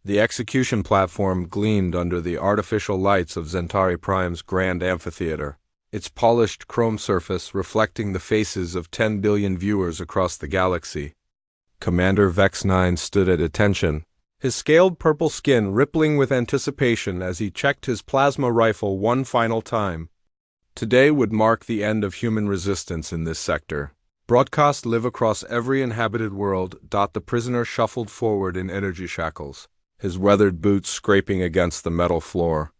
The execution platform gleamed under the artificial lights of Zentari Prime's grand amphitheater, its polished chrome surface reflecting the faces of 10 billion viewers across the galaxy. Commander Vex 9 stood at attention, his scaled purple skin rippling with anticipation as he checked his plasma rifle one final time. Today would mark the end of human resistance in this sector. Broadcast live across every inhabited world. The prisoner shuffled forward in energy shackles, his weathered boots scraping against the metal floor.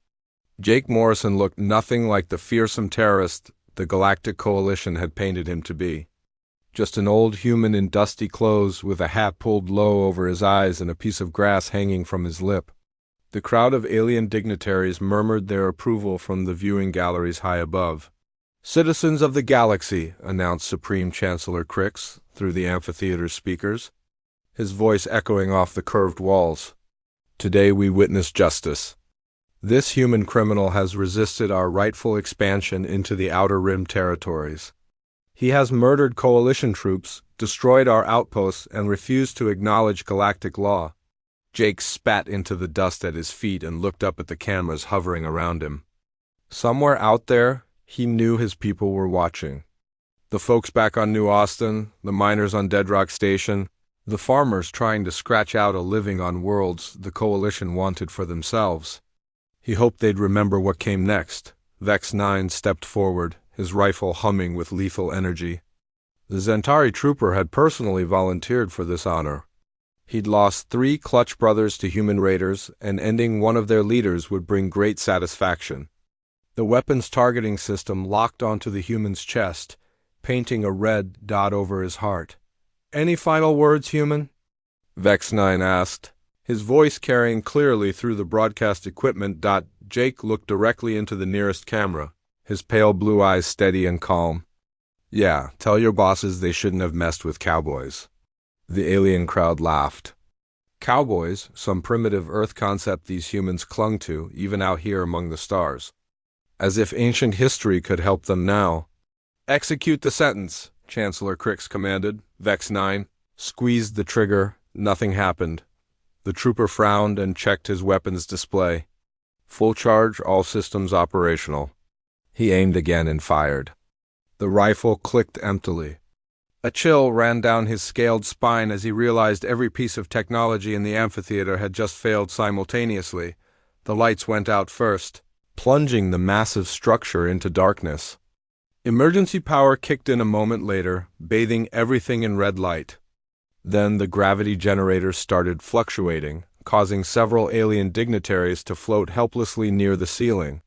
Jake Morrison looked nothing like the fearsome terrorist the Galactic Coalition had painted him to be. Just an old human in dusty clothes with a hat pulled low over his eyes and a piece of grass hanging from his lip. The crowd of alien dignitaries murmured their approval from the viewing galleries high above. "Citizens of the galaxy," announced Supreme Chancellor Crix through the amphitheater's speakers, his voice echoing off the curved walls. "Today we witness justice. This human criminal has resisted our rightful expansion into the Outer Rim territories. He has murdered Coalition troops, destroyed our outposts, and refused to acknowledge galactic law." Jake spat into the dust at his feet and looked up at the cameras hovering around him. Somewhere out there, he knew his people were watching. The folks back on New Austin, the miners on Dead Rock Station, the farmers trying to scratch out a living on worlds the Coalition wanted for themselves. He hoped they'd remember what came next. Vex 9 stepped forward, his rifle humming with lethal energy. The Zentari trooper had personally volunteered for this honor. He'd lost 3 clutch brothers to human raiders, and ending one of their leaders would bring great satisfaction. The weapon's targeting system locked onto the human's chest, painting a red dot over his heart. "Any final words, human?" Vex 9 asked, his voice carrying clearly through the broadcast equipment. Jake looked directly into the nearest camera, his pale blue eyes steady and calm. "Yeah, tell your bosses they shouldn't have messed with cowboys." The alien crowd laughed. Cowboys, some primitive Earth concept these humans clung to, even out here among the stars. As if ancient history could help them now. "Execute the sentence," Chancellor Crix commanded. Vex 9 squeezed the trigger. Nothing happened. The trooper frowned and checked his weapons display. "Full charge, all systems operational." He aimed again and fired. The rifle clicked emptily. A chill ran down his scaled spine as he realized every piece of technology in the amphitheater had just failed simultaneously. The lights went out first, plunging the massive structure into darkness. Emergency power kicked in a moment later, bathing everything in red light. Then the gravity generators started fluctuating, causing several alien dignitaries to float helplessly near the ceiling.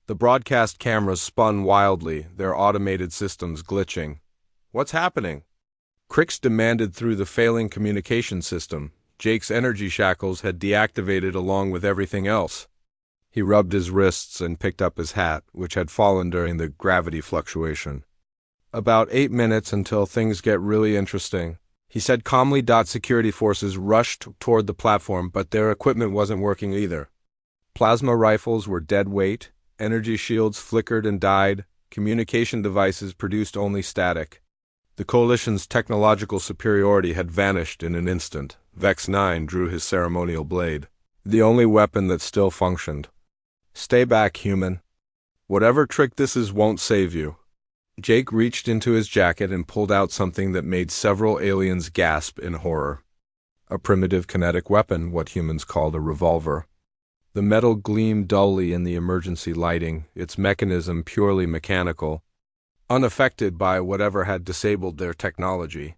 The broadcast cameras spun wildly, their automated systems glitching. "What's happening?" Crix demanded through the failing communication system. Jake's energy shackles had deactivated along with everything else. He rubbed his wrists and picked up his hat, which had fallen during the gravity fluctuation. "About 8 minutes until things get really interesting," he said calmly. Security forces rushed toward the platform, but their equipment wasn't working either. Plasma rifles were dead weight, energy shields flickered and died, communication devices produced only static. The Coalition's technological superiority had vanished in an instant. Vex 9 drew his ceremonial blade, the only weapon that still functioned. "Stay back, human. Whatever trick this is won't save you." Jake reached into his jacket and pulled out something that made several aliens gasp in horror. A primitive kinetic weapon, what humans called a revolver. The metal gleamed dully in the emergency lighting, its mechanism purely mechanical, unaffected by whatever had disabled their technology.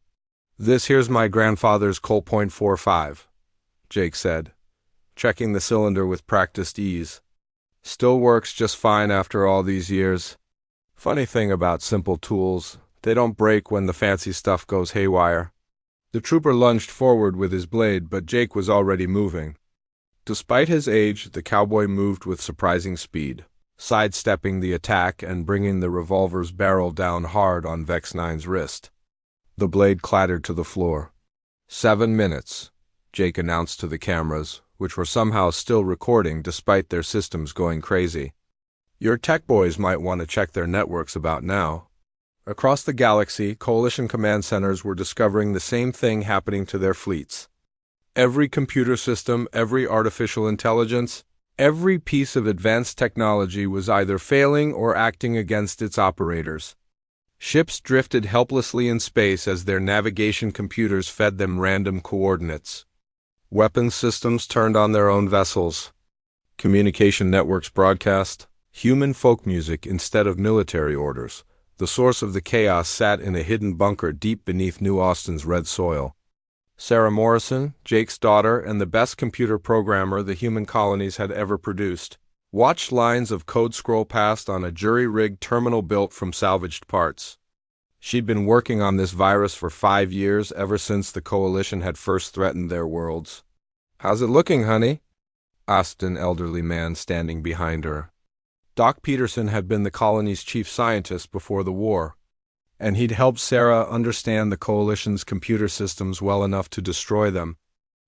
"This here's my grandfather's Colt .45, Jake said, checking the cylinder with practiced ease. "Still works just fine after all these years. Funny thing about simple tools, they don't break when the fancy stuff goes haywire." The trooper lunged forward with his blade, but Jake was already moving. Despite his age, the cowboy moved with surprising speed, sidestepping the attack and bringing the revolver's barrel down hard on Vex 9's wrist. The blade clattered to the floor. 7 minutes, Jake announced to the cameras, which were somehow still recording despite their systems going crazy. "Your tech boys might want to check their networks about now." Across the galaxy, Coalition command centers were discovering the same thing happening to their fleets. Every computer system, every artificial intelligence, every piece of advanced technology was either failing or acting against its operators. Ships drifted helplessly in space as their navigation computers fed them random coordinates. Weapons systems turned on their own vessels. Communication networks broadcast human folk music instead of military orders. The source of the chaos sat in a hidden bunker deep beneath New Austin's red soil. Sarah Morrison, Jake's daughter and the best computer programmer the human colonies had ever produced, watched lines of code scroll past on a jury-rigged terminal built from salvaged parts. She'd been working on this virus for 5 years, ever since the Coalition had first threatened their worlds. "How's it looking, honey?" asked an elderly man standing behind her. Doc Peterson had been the colony's chief scientist before the war, and he'd helped Sarah understand the Coalition's computer systems well enough to destroy them.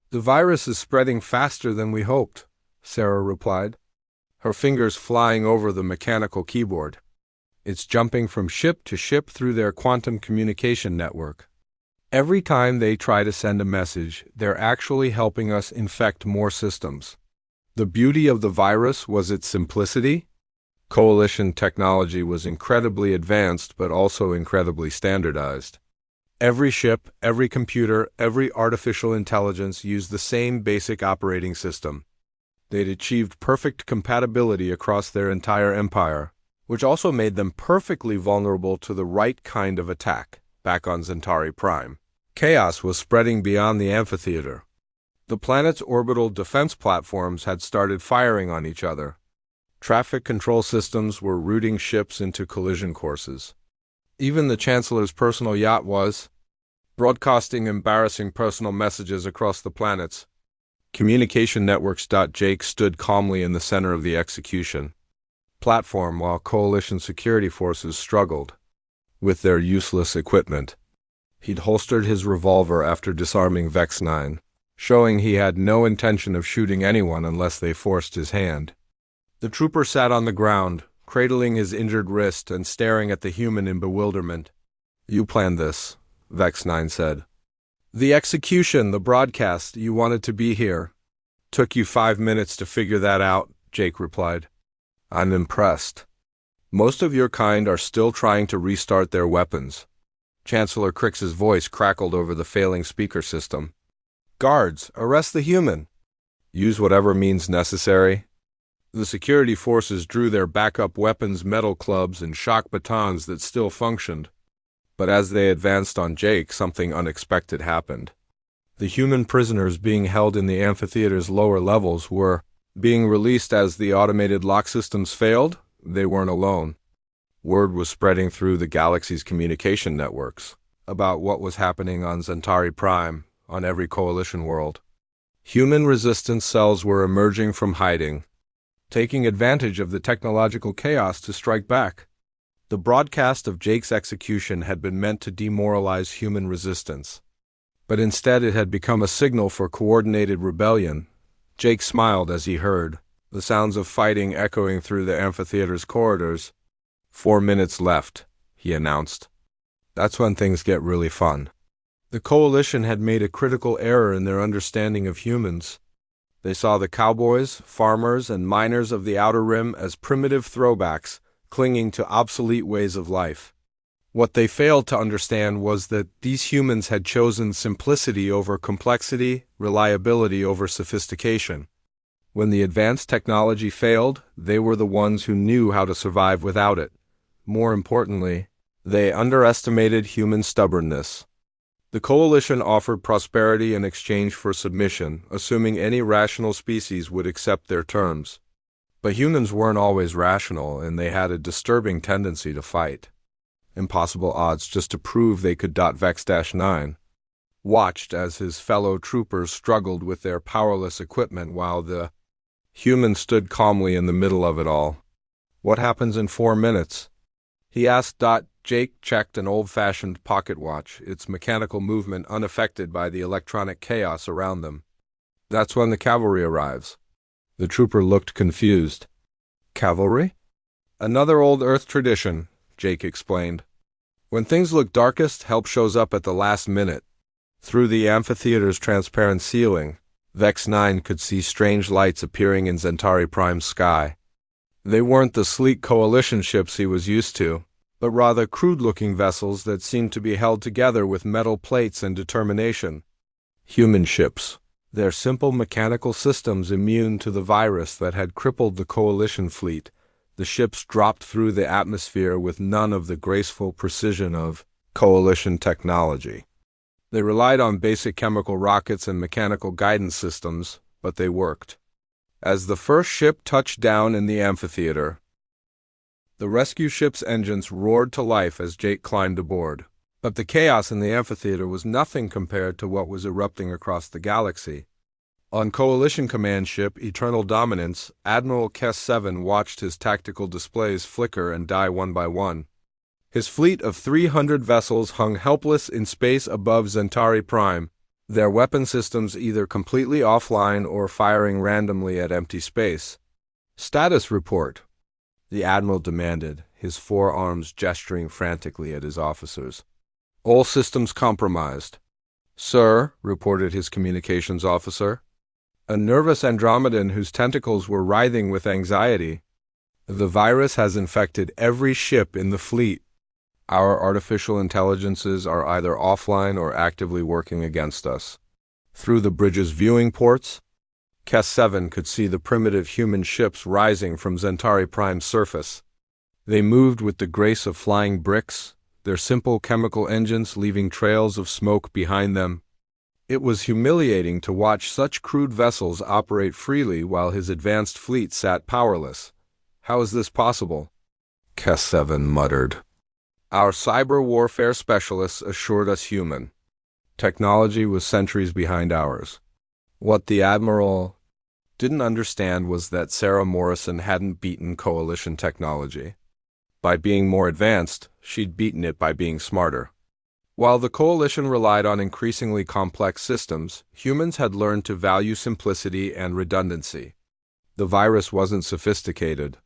"The virus is spreading faster than we hoped," Sarah replied, her fingers flying over the mechanical keyboard. "It's jumping from ship to ship through their quantum communication network. Every time they try to send a message, they're actually helping us infect more systems." The beauty of the virus was its simplicity. Coalition technology was incredibly advanced but also incredibly standardized. Every ship, every computer, every artificial intelligence used the same basic operating system. They'd achieved perfect compatibility across their entire empire, which also made them perfectly vulnerable to the right kind of attack. Back on Centauri Prime, chaos was spreading beyond the amphitheater. The planet's orbital defense platforms had started firing on each other. Traffic control systems were routing ships into collision courses. Even the Chancellor's personal yacht was broadcasting embarrassing personal messages across the planets. Communication networks. Jake stood calmly in the center of the execution platform while Coalition security forces struggled with their useless equipment. He'd holstered his revolver after disarming Vex 9, showing he had no intention of shooting anyone unless they forced his hand. The trooper sat on the ground, cradling his injured wrist and staring at the human in bewilderment. "You planned this," Vex 9 said. "The execution, the broadcast, you wanted to be here. Took you 5 minutes to figure that out," Jake replied. "I'm impressed. Most of your kind are still trying to restart their weapons." Chancellor Crix's voice crackled over the failing speaker system. "Guards, arrest the human. Use whatever means necessary." The security forces drew their backup weapons, metal clubs, and shock batons that still functioned. But as they advanced on Jake, something unexpected happened. The human prisoners being held in the amphitheater's lower levels were being released as the automated lock systems failed. They weren't alone. Word was spreading through the galaxy's communication networks about what was happening on Centauri Prime, on every Coalition world. Human resistance cells were emerging from hiding, taking advantage of the technological chaos to strike back. The broadcast of Jake's execution had been meant to demoralize human resistance, but instead it had become a signal for coordinated rebellion. Jake smiled as he heard the sounds of fighting echoing through the amphitheater's corridors. 4 minutes left," he announced. "That's when things get really fun." The Coalition had made a critical error in their understanding of humans. They saw the cowboys, farmers, and miners of the Outer Rim as primitive throwbacks, clinging to obsolete ways of life. What they failed to understand was that these humans had chosen simplicity over complexity, reliability over sophistication. When the advanced technology failed, they were the ones who knew how to survive without it. More importantly, they underestimated human stubbornness. The Coalition offered prosperity in exchange for submission, assuming any rational species would accept their terms. But humans weren't always rational, and they had a disturbing tendency to fight. Impossible odds just to prove they could. Vex-9 watched as his fellow troopers struggled with their powerless equipment while the human stood calmly in the middle of it all. "What happens in 4 minutes?" he asked. Jake checked an old-fashioned pocket watch, its mechanical movement unaffected by the electronic chaos around them. "That's when the cavalry arrives." The trooper looked confused. "Cavalry?" "Another old Earth tradition," Jake explained. "When things look darkest, help shows up at the last minute. Through the amphitheater's transparent ceiling, Vex 9 could see strange lights appearing in Centauri Prime's sky. They weren't the sleek coalition ships he was used to, but rather crude-looking vessels that seemed to be held together with metal plates and determination. Human ships. Their simple mechanical systems immune to the virus that had crippled the coalition fleet, the ships dropped through the atmosphere with none of the graceful precision of coalition technology. They relied on basic chemical rockets and mechanical guidance systems, but they worked. As the first ship touched down in the amphitheater, the rescue ship's engines roared to life as Jake climbed aboard. But the chaos in the amphitheater was nothing compared to what was erupting across the galaxy. On Coalition Command Ship Eternal Dominance, Admiral Kes 7 watched his tactical displays flicker and die one by one. His fleet of 300 vessels hung helpless in space above Centauri Prime, their weapon systems either completely offline or firing randomly at empty space. "Status report," the Admiral demanded, his forearms gesturing frantically at his officers. "All systems compromised." "Sir," reported his communications officer, a nervous Andromedan whose tentacles were writhing with anxiety, "the virus has infected every ship in the fleet. Our artificial intelligences are either offline or actively working against us." Through the bridge's viewing ports, Kes 7 could see the primitive human ships rising from Centauri Prime's surface. They moved with the grace of flying bricks, their simple chemical engines leaving trails of smoke behind them. It was humiliating to watch such crude vessels operate freely while his advanced fleet sat powerless. "How is this possible?" Kes 7 muttered. "Our cyber warfare specialists assured us human technology was centuries behind ours." What the Admiral didn't understand was that Sarah Morrison hadn't beaten coalition technology. By being more advanced, she'd beaten it by being smarter. While the coalition relied on increasingly complex systems, humans had learned to value simplicity and redundancy. The virus wasn't sophisticated.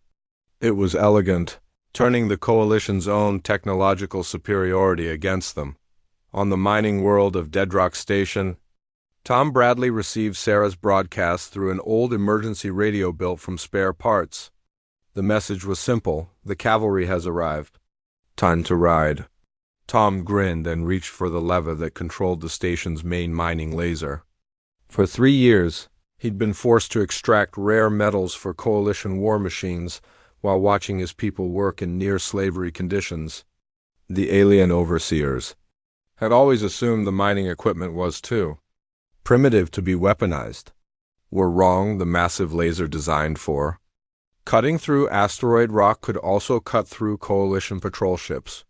It was elegant, turning the coalition's own technological superiority against them. On the mining world of Deadrock Station, Tom Bradley received Sarah's broadcast through an old emergency radio built from spare parts. The message was simple: the cavalry has arrived. Time to ride. Tom grinned and reached for the lever that controlled the station's main mining laser. For 3 years, he'd been forced to extract rare metals for coalition war machines while watching his people work in near-slavery conditions. The alien overseers had always assumed the mining equipment was too primitive to be weaponized. Were wrong the massive laser designed for. Cutting through asteroid rock could also cut through coalition patrol ships.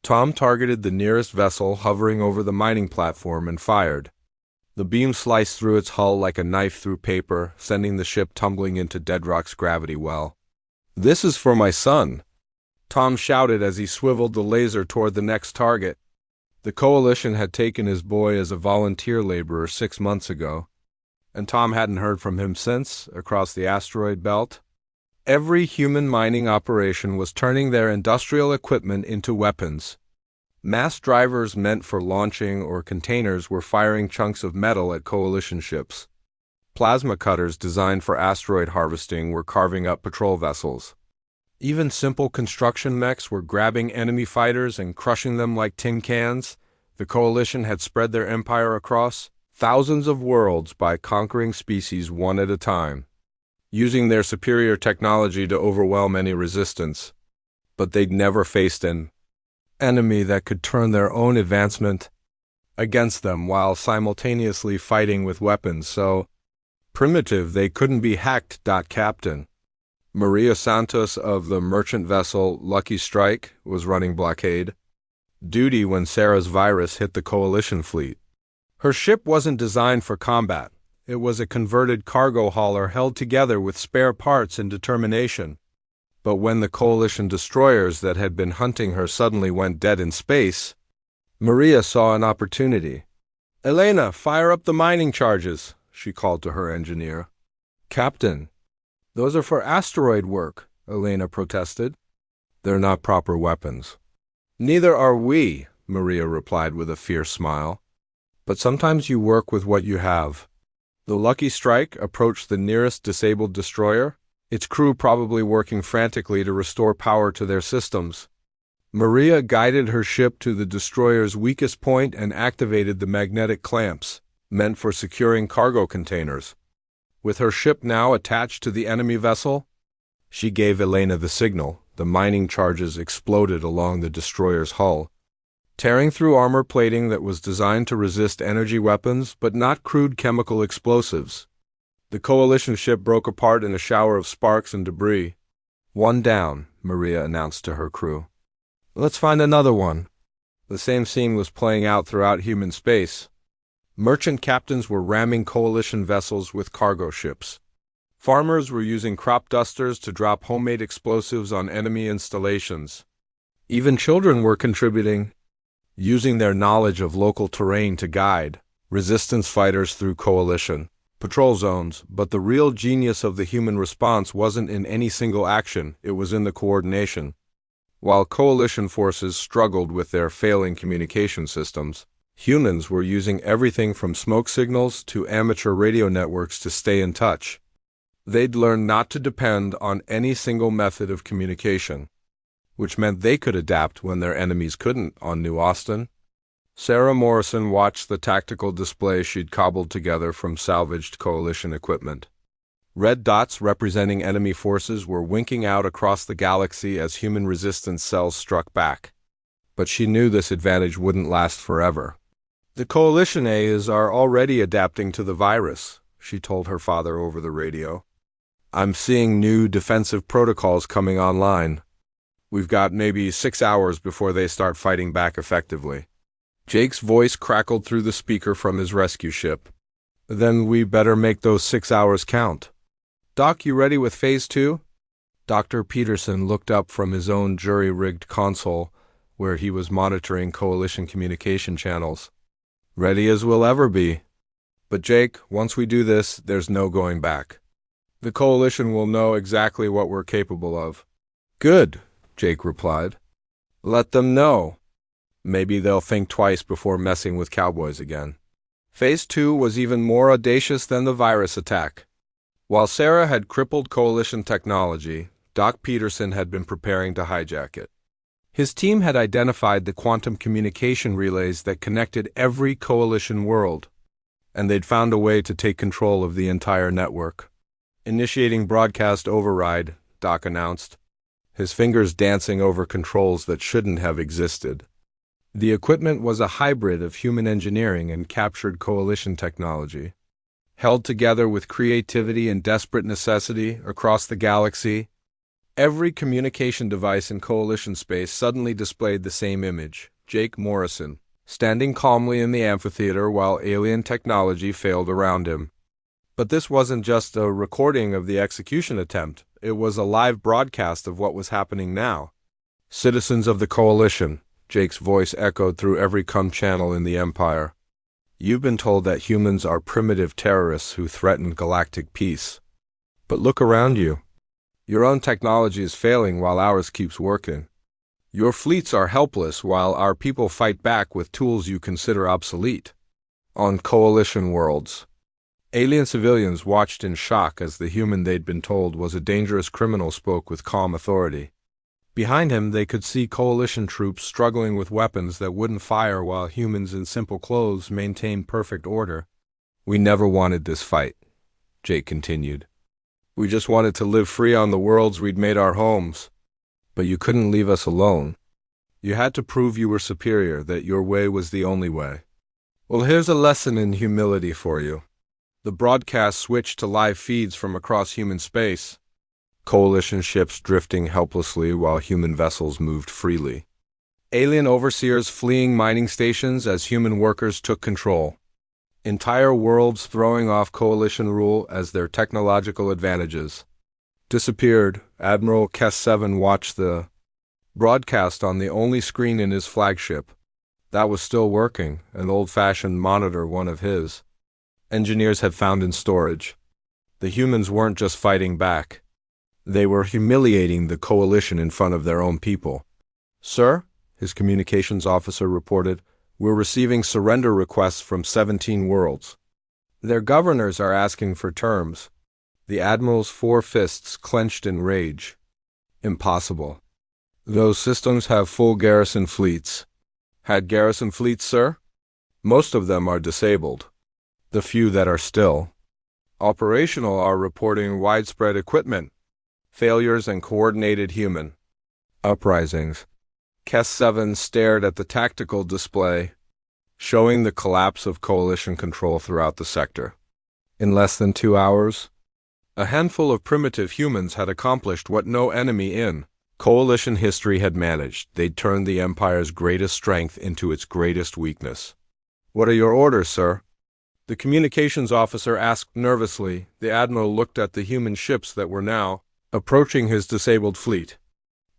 Tom targeted the nearest vessel hovering over the mining platform and fired. The beam sliced through its hull like a knife through paper, sending the ship tumbling into Deadrock's gravity well. "This is for my son," Tom shouted as he swiveled the laser toward the next target. The coalition had taken his boy as a volunteer laborer 6 months ago, and Tom hadn't heard from him since, across the asteroid belt. Every human mining operation was turning their industrial equipment into weapons. Mass drivers meant for launching or containers were firing chunks of metal at coalition ships. Plasma cutters designed for asteroid harvesting were carving up patrol vessels. Even simple construction mechs were grabbing enemy fighters and crushing them like tin cans. The coalition had spread their empire across thousands of worlds by conquering species one at a time, using their superior technology to overwhelm any resistance. But they'd never faced an enemy that could turn their own advancement against them while simultaneously fighting with weapons so primitive they couldn't be hacked. Captain Maria Santos of the merchant vessel Lucky Strike was running blockade duty when Sarah's virus hit the coalition fleet. Her ship wasn't designed for combat. It was a converted cargo hauler held together with spare parts and determination. But when the coalition destroyers that had been hunting her suddenly went dead in space, Maria saw an opportunity. "Elena, fire up the mining charges," she called to her engineer. "Captain, those are for asteroid work," Elena protested. "They're not proper weapons." "Neither are we," Maria replied with a fierce smile. "But sometimes you work with what you have." The Lucky Strike approached the nearest disabled destroyer, its crew probably working frantically to restore power to their systems. Maria guided her ship to the destroyer's weakest point and activated the magnetic clamps, meant for securing cargo containers. With her ship now attached to the enemy vessel, she gave Elena the signal. The mining charges exploded along the destroyer's hull, tearing through armor plating that was designed to resist energy weapons but not crude chemical explosives. The Coalition ship broke apart in a shower of sparks and debris. "One down," Maria announced to her crew. "Let's find another one." The same scene was playing out throughout human space. Merchant captains were ramming Coalition vessels with cargo ships. Farmers were using crop dusters to drop homemade explosives on enemy installations. Even children were contributing, using their knowledge of local terrain to guide resistance fighters through Coalition patrol zones. But the real genius of the human response wasn't in any single action, it was in the coordination. While Coalition forces struggled with their failing communication systems, humans were using everything from smoke signals to amateur radio networks to stay in touch. They'd learned not to depend on any single method of communication, which meant they could adapt when their enemies couldn't on New Austin. Sarah Morrison watched the tactical display she'd cobbled together from salvaged Coalition equipment. Red dots representing enemy forces were winking out across the galaxy as human resistance cells struck back. But she knew this advantage wouldn't last forever. "The Coalition A's are already adapting to the virus," she told her father over the radio. "I'm seeing new defensive protocols coming online. We've got maybe 6 hours before they start fighting back effectively." Jake's voice crackled through the speaker from his rescue ship. "Then we better make those 6 hours count. Doc, you ready with Phase 2? Dr. Peterson looked up from his own jury-rigged console, where he was monitoring Coalition communication channels. "Ready as we'll ever be. But Jake, once we do this, there's no going back. The Coalition will know exactly what we're capable of." "Good," Jake replied. "Let them know. Maybe they'll think twice before messing with cowboys again." Phase 2 was even more audacious than the virus attack. While Sarah had crippled Coalition technology, Doc Peterson had been preparing to hijack it. His team had identified the quantum communication relays that connected every Coalition world, and they'd found a way to take control of the entire network. "Initiating broadcast override," Doc announced, his fingers dancing over controls that shouldn't have existed. The equipment was a hybrid of human engineering and captured Coalition technology. Held together with creativity and desperate necessity across the galaxy, every communication device in Coalition space suddenly displayed the same image: Jake Morrison, standing calmly in the amphitheater while alien technology failed around him. But this wasn't just a recording of the execution attempt, it was a live broadcast of what was happening now. "Citizens of the Coalition," Jake's voice echoed through every comm channel in the Empire. "You've been told that humans are primitive terrorists who threaten galactic peace. But look around you. Your own technology is failing while ours keeps working. Your fleets are helpless while our people fight back with tools you consider obsolete. On Coalition worlds." Alien civilians watched in shock as the human they'd been told was a dangerous criminal spoke with calm authority. Behind him, they could see Coalition troops struggling with weapons that wouldn't fire while humans in simple clothes maintained perfect order. "We never wanted this fight," Jake continued. "We just wanted to live free on the worlds we'd made our homes. But you couldn't leave us alone. You had to prove you were superior, that your way was the only way. Well, here's a lesson in humility for you." The broadcast switched to live feeds from across human space. Coalition ships drifting helplessly while human vessels moved freely. Alien overseers fleeing mining stations as human workers took control. Entire worlds throwing off Coalition rule as their technological advantages disappeared. Admiral Kes-7 watched the broadcast on the only screen in his flagship. That was still working, an old-fashioned monitor, one of his engineers had found in storage. The humans weren't just fighting back. They were humiliating the Coalition in front of their own people. "Sir," his communications officer reported, "we're receiving surrender requests from 17 worlds." Their governors are asking for terms. The Admiral's four fists clenched in rage. Impossible. Those systems have full garrison fleets. Had garrison fleets, sir? Most of them are disabled. The few that are still operational are reporting widespread equipment failures and coordinated human uprisings. Kes-7 stared at the tactical display, showing the collapse of coalition control throughout the sector. In less than 2 hours, a handful of primitive humans had accomplished what no enemy in coalition history had managed. They'd turned the Empire's greatest strength into its greatest weakness. "What are your orders, sir?" The communications officer asked nervously. The Admiral looked at the human ships that were now approaching his disabled fleet.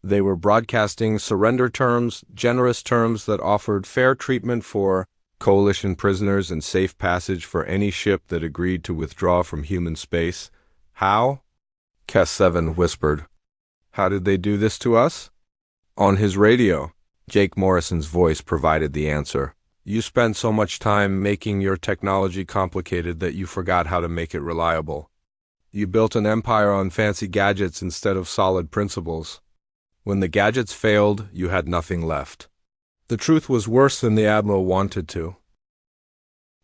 They were broadcasting surrender terms, generous terms that offered fair treatment for coalition prisoners and safe passage for any ship that agreed to withdraw from human space. How? Kes-7 whispered. How did they do this to us? On his radio, Jake Morrison's voice provided the answer. You spent so much time making your technology complicated that you forgot how to make it reliable. You built an empire on fancy gadgets instead of solid principles. When the gadgets failed, you had nothing left. The truth was worse than the Admiral wanted to.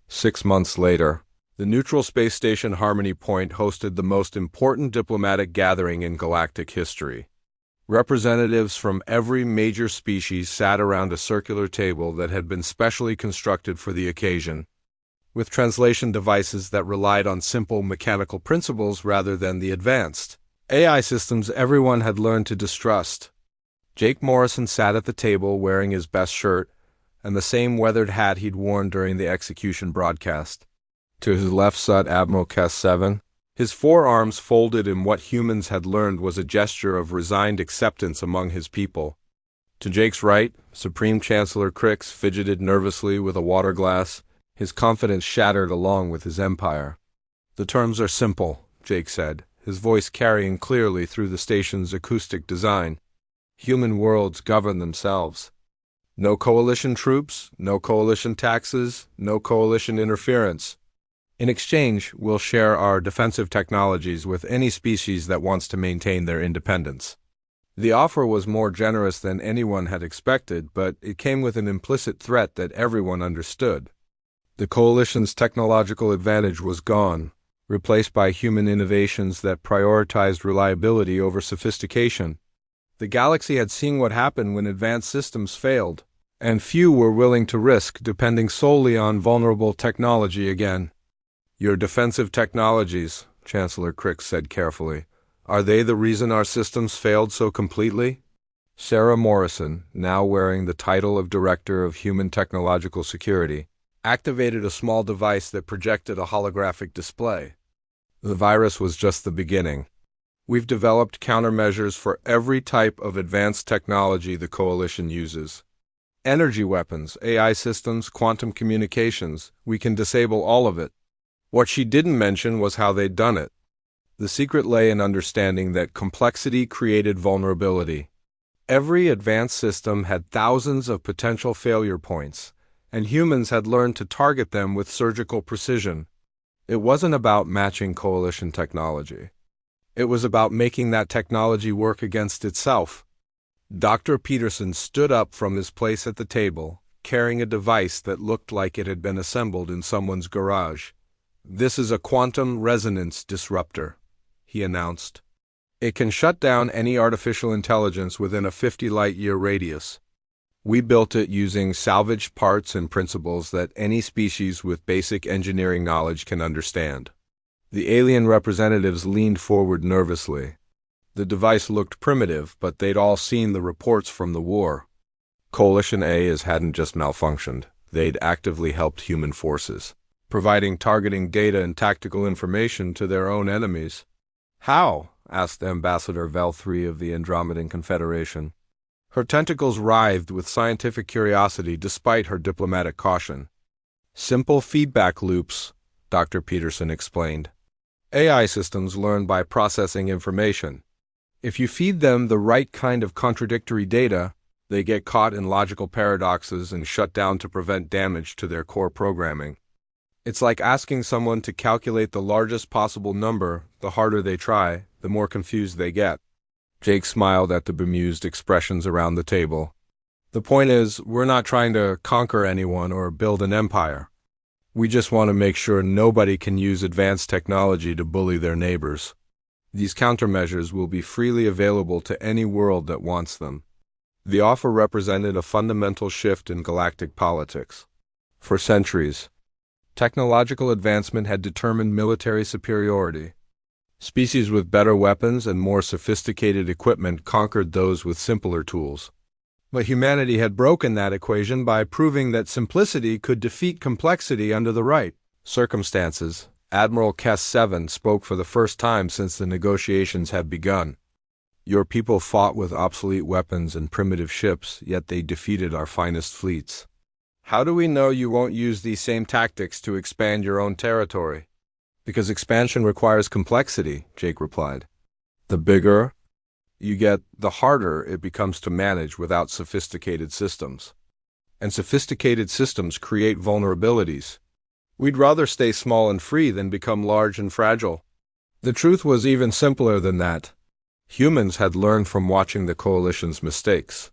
6 months later, the neutral space station Harmony Point hosted the most important diplomatic gathering in galactic history. Representatives from every major species sat around a circular table that had been specially constructed for the occasion, with translation devices that relied on simple mechanical principles rather than the advanced AI systems everyone had learned to distrust. Jake Morrison sat at the table wearing his best shirt and the same weathered hat he'd worn during the execution broadcast. To his left sat Admiral Kes-7, his forearms folded in what humans had learned was a gesture of resigned acceptance among his people. To Jake's right, Supreme Chancellor Crix fidgeted nervously with a water glass, his confidence shattered along with his empire. The terms are simple, Jake said, his voice carrying clearly through the station's acoustic design. Human worlds govern themselves. No coalition troops, no coalition taxes, no coalition interference. In exchange, we'll share our defensive technologies with any species that wants to maintain their independence. The offer was more generous than anyone had expected, but it came with an implicit threat that everyone understood. The coalition's technological advantage was gone, replaced by human innovations that prioritized reliability over sophistication. The galaxy had seen what happened when advanced systems failed, and few were willing to risk depending solely on vulnerable technology again. Your defensive technologies, Chancellor Crix said carefully, are they the reason our systems failed so completely? Sarah Morrison, now wearing the title of Director of Human Technological Security, activated a small device that projected a holographic display. The virus was just the beginning. We've developed countermeasures for every type of advanced technology the Coalition uses. Energy weapons, AI systems, quantum communications, we can disable all of it. What she didn't mention was how they'd done it. The secret lay in understanding that complexity created vulnerability. Every advanced system had thousands of potential failure points, and humans had learned to target them with surgical precision. It wasn't about matching Coalition technology. It was about making that technology work against itself. Dr. Peterson stood up from his place at the table, carrying a device that looked like it had been assembled in someone's garage. This is a quantum resonance disruptor, he announced. It can shut down any artificial intelligence within a 50-light-year radius. We built it using salvaged parts and principles that any species with basic engineering knowledge can understand. The alien representatives leaned forward nervously. The device looked primitive, but they'd all seen the reports from the war. Coalition AIs hadn't just malfunctioned. They'd actively helped human forces, providing targeting data and tactical information to their own enemies. How? Asked Ambassador Vel-3 of the Andromedan Confederation. Her tentacles writhed with scientific curiosity despite her diplomatic caution. Simple feedback loops, Dr. Peterson explained. AI systems learn by processing information. If you feed them the right kind of contradictory data, they get caught in logical paradoxes and shut down to prevent damage to their core programming. It's like asking someone to calculate the largest possible number. The harder they try, the more confused they get. Jake smiled at the bemused expressions around the table. The point is, we're not trying to conquer anyone or build an empire. We just want to make sure nobody can use advanced technology to bully their neighbors. These countermeasures will be freely available to any world that wants them. The offer represented a fundamental shift in galactic politics. For centuries, technological advancement had determined military superiority. Species with better weapons and more sophisticated equipment conquered those with simpler tools. But humanity had broken that equation by proving that simplicity could defeat complexity under the right circumstances. Admiral Kess-7 spoke for the first time since the negotiations had begun. Your people fought with obsolete weapons and primitive ships, yet they defeated our finest fleets. How do we know you won't use these same tactics to expand your own territory? Because expansion requires complexity, Jake replied. The bigger you get, the harder it becomes to manage without sophisticated systems. And sophisticated systems create vulnerabilities. We'd rather stay small and free than become large and fragile. The truth was even simpler than that. Humans had learned from watching the Coalition's mistakes.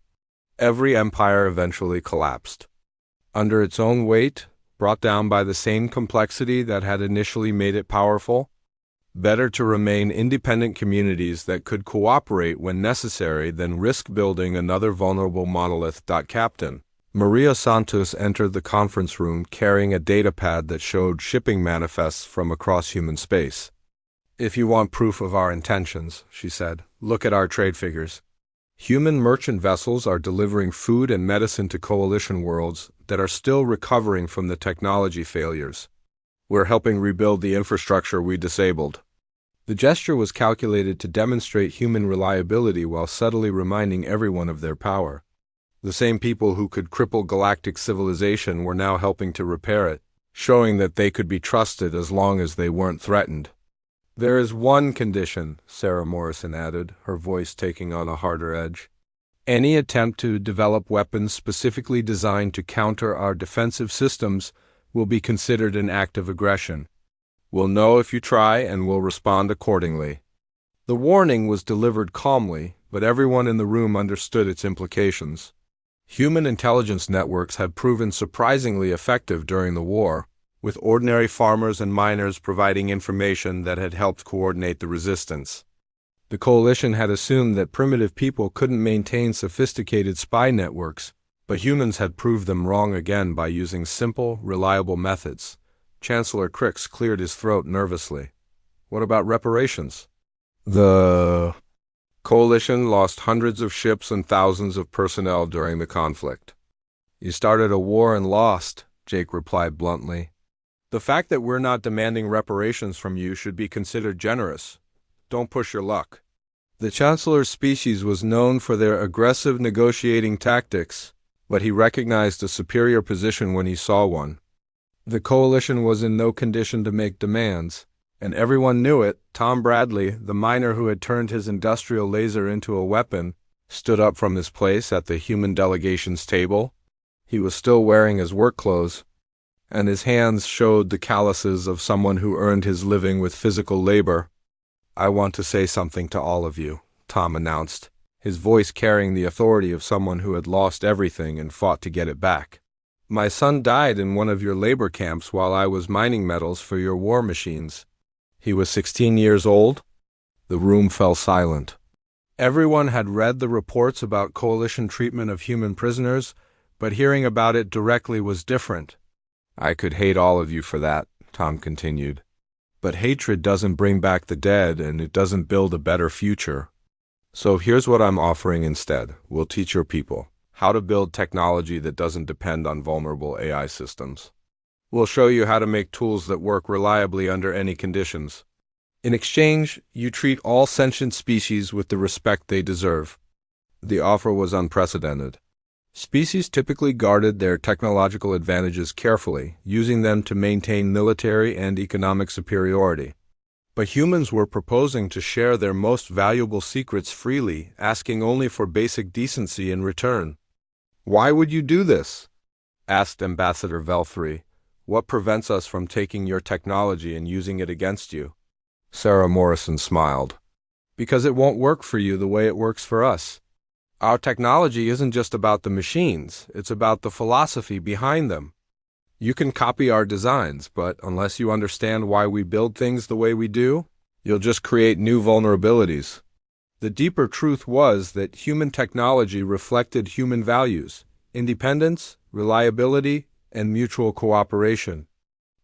Every empire eventually collapsed. Under its own weight, brought down by the same complexity that had initially made it powerful. Better to remain independent communities that could cooperate when necessary than risk building another vulnerable monolith. Captain Maria Santos entered the conference room carrying a datapad that showed shipping manifests from across human space. If you want proof of our intentions, she said, look at our trade figures. Human merchant vessels are delivering food and medicine to Coalition worlds that are still recovering from the technology failures. We're helping rebuild the infrastructure we disabled. The gesture was calculated to demonstrate human reliability while subtly reminding everyone of their power. The same people who could cripple galactic civilization were now helping to repair it, showing that they could be trusted as long as they weren't threatened. There is one condition, Sarah Morrison added, her voice taking on a harder edge. Any attempt to develop weapons specifically designed to counter our defensive systems will be considered an act of aggression. We'll know if you try and we'll respond accordingly. The warning was delivered calmly, but everyone in the room understood its implications. Human intelligence networks had proven surprisingly effective during the war, with ordinary farmers and miners providing information that had helped coordinate the resistance. The Coalition had assumed that primitive people couldn't maintain sophisticated spy networks, but humans had proved them wrong again by using simple, reliable methods. Chancellor Crix cleared his throat nervously. What about reparations? The Coalition lost hundreds of ships and thousands of personnel during the conflict. You started a war and lost, Jake replied bluntly. The fact that we're not demanding reparations from you should be considered generous. Don't push your luck. The Chancellor's species was known for their aggressive negotiating tactics, but he recognized a superior position when he saw one. The Coalition was in no condition to make demands, and everyone knew it. Tom Bradley, the miner who had turned his industrial laser into a weapon, stood up from his place at the human delegation's table. He was still wearing his work clothes, and his hands showed the calluses of someone who earned his living with physical labor. I want to say something to all of you, Tom announced, his voice carrying the authority of someone who had lost everything and fought to get it back. My son died in one of your labor camps while I was mining metals for your war machines. He was 16 years old. The room fell silent. Everyone had read the reports about Coalition treatment of human prisoners, but hearing about it directly was different. I could hate all of you for that, Tom continued. But hatred doesn't bring back the dead, and it doesn't build a better future. So here's what I'm offering instead. We'll teach your people how to build technology that doesn't depend on vulnerable AI systems. We'll show you how to make tools that work reliably under any conditions. In exchange, you treat all sentient species with the respect they deserve. The offer was unprecedented. Species typically guarded their technological advantages carefully, using them to maintain military and economic superiority. But humans were proposing to share their most valuable secrets freely, asking only for basic decency in return. Why would you do this? Asked Ambassador Velfrey, What prevents us from taking your technology and using it against you? Sarah Morrison smiled. Because it won't work for you the way it works for us. Our technology isn't just about the machines, it's about the philosophy behind them. You can copy our designs, but unless you understand why we build things the way we do, you'll just create new vulnerabilities. The deeper truth was that human technology reflected human values: independence, reliability, and mutual cooperation.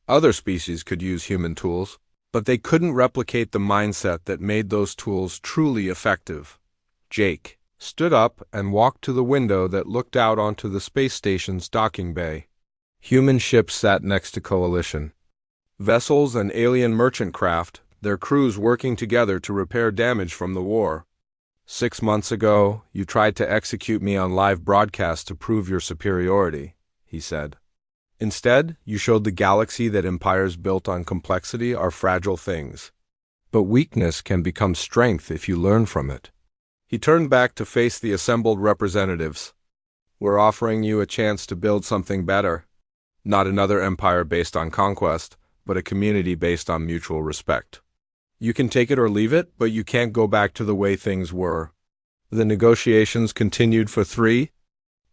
Other species could use human tools, but they couldn't replicate the mindset that made those tools truly effective. Jake stood up and walked to the window that looked out onto the space station's docking bay. Human ships sat next to Coalition vessels and alien merchant craft, their crews working together to repair damage from the war. 6 months ago, you tried to execute me on live broadcast to prove your superiority, he said. Instead, you showed the galaxy that empires built on complexity are fragile things. But weakness can become strength if you learn from it. He turned back to face the assembled representatives. We're offering you a chance to build something better. Not another empire based on conquest, but a community based on mutual respect. You can take it or leave it, but you can't go back to the way things were. The negotiations continued for 3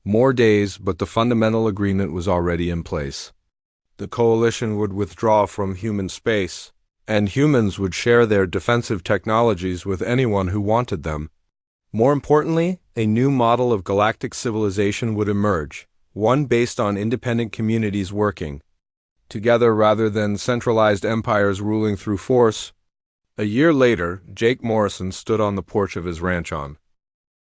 more days, but the fundamental agreement was already in place. The coalition would withdraw from human space, and humans would share their defensive technologies with anyone who wanted them. More importantly, a new model of galactic civilization would emerge, one based on independent communities working together rather than centralized empires ruling through force. A year later, Jake Morrison stood on the porch of his ranch on